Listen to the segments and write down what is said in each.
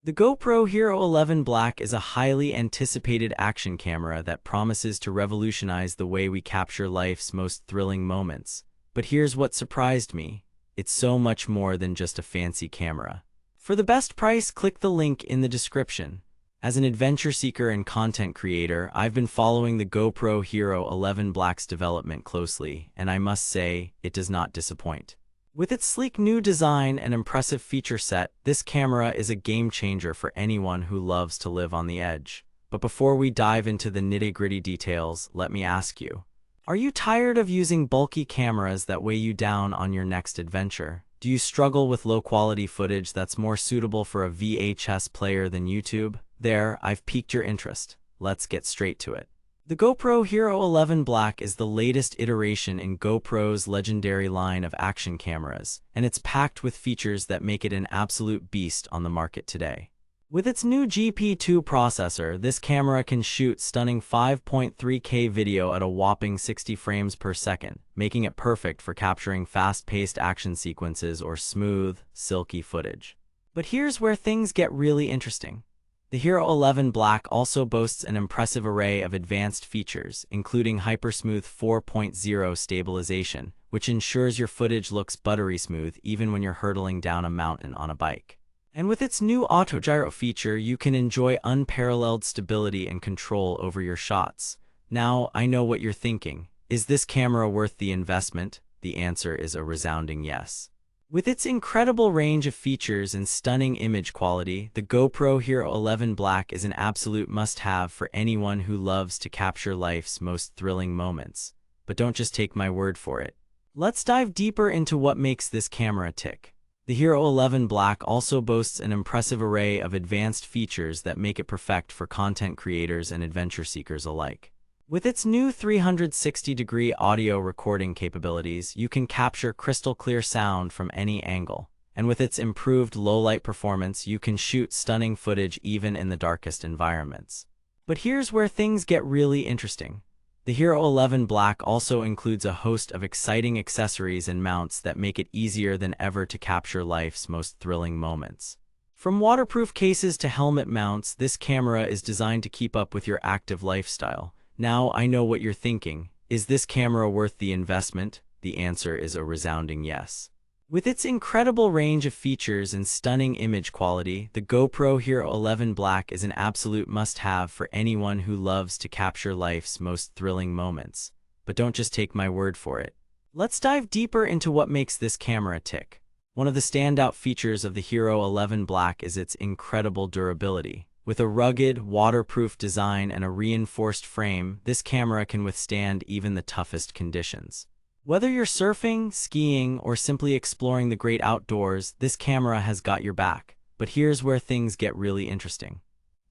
The GoPro Hero 11 Black is a highly anticipated action camera that promises to revolutionize the way we capture life's most thrilling moments. But here's what surprised me. It's so much more than just a fancy camera. For the best price, click the link in the description. As an adventure seeker and content creator, I've been following the GoPro Hero 11 Black's development closely, and I must say, it does not disappoint. With its sleek new design and impressive feature set, this camera is a game changer for anyone who loves to live on the edge. But before we dive into the nitty-gritty details, let me ask you, are you tired of using bulky cameras that weigh you down on your next adventure? Do you struggle with low-quality footage that's more suitable for a VHS player than YouTube? There, I've piqued your interest. Let's get straight to it. The GoPro Hero 11 Black is the latest iteration in GoPro's legendary line of action cameras, and it's packed with features that make it an absolute beast on the market today. With its new GP2 processor, this camera can shoot stunning 5.3K video at a whopping 60 frames per second, making it perfect for capturing fast-paced action sequences or smooth, silky footage. But here's where things get really interesting. The Hero 11 Black also boasts an impressive array of advanced features, including HyperSmooth 4.0 stabilization, which ensures your footage looks buttery smooth even when you're hurtling down a mountain on a bike. And with its new auto gyro feature, you can enjoy unparalleled stability and control over your shots. Now, I know what you're thinking. Is this camera worth the investment? The answer is a resounding yes. With its incredible range of features and stunning image quality, the GoPro Hero 11 Black is an absolute must-have for anyone who loves to capture life's most thrilling moments. But don't just take my word for it. Let's dive deeper into what makes this camera tick. The Hero 11 Black also boasts an impressive array of advanced features that make it perfect for content creators and adventure seekers alike. With its new 360-degree audio recording capabilities, you can capture crystal-clear sound from any angle. And with its improved low-light performance, you can shoot stunning footage even in the darkest environments. But here's where things get really interesting. The Hero 11 Black also includes a host of exciting accessories and mounts that make it easier than ever to capture life's most thrilling moments. From waterproof cases to helmet mounts, this camera is designed to keep up with your active lifestyle. Now, I know what you're thinking. Is this camera worth the investment? The answer is a resounding yes. With its incredible range of features and stunning image quality, the GoPro Hero 11 Black is an absolute must-have for anyone who loves to capture life's most thrilling moments. But don't just take my word for it. Let's dive deeper into what makes this camera tick. One of the standout features of the Hero 11 Black is its incredible durability. With a rugged, waterproof design and a reinforced frame, this camera can withstand even the toughest conditions. Whether you're surfing, skiing, or simply exploring the great outdoors, this camera has got your back. But here's where things get really interesting.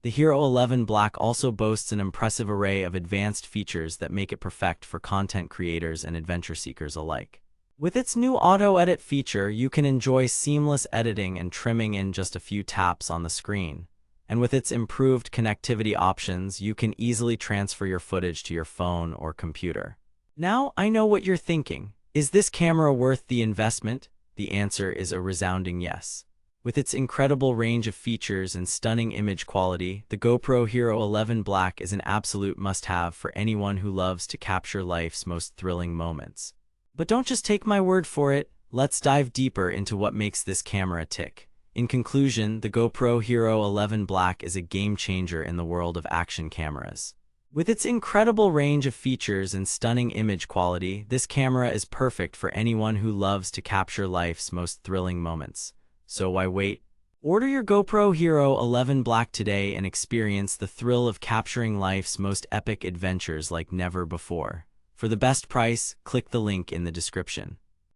The Hero 11 Black also boasts an impressive array of advanced features that make it perfect for content creators and adventure seekers alike. With its new auto edit feature, you can enjoy seamless editing and trimming in just a few taps on the screen. And with its improved connectivity options, you can easily transfer your footage to your phone or computer. Now, I know what you're thinking. Is this camera worth the investment? The answer is a resounding yes. With its incredible range of features and stunning image quality, the GoPro Hero 11 Black is an absolute must-have for anyone who loves to capture life's most thrilling moments. But don't just take my word for it. Let's dive deeper into what makes this camera tick. In conclusion, the GoPro Hero 11 Black is a game-changer in the world of action cameras. With its incredible range of features and stunning image quality, this camera is perfect for anyone who loves to capture life's most thrilling moments. So why wait? Order your GoPro Hero 11 Black today and experience the thrill of capturing life's most epic adventures like never before. For the best price, click the link in the description.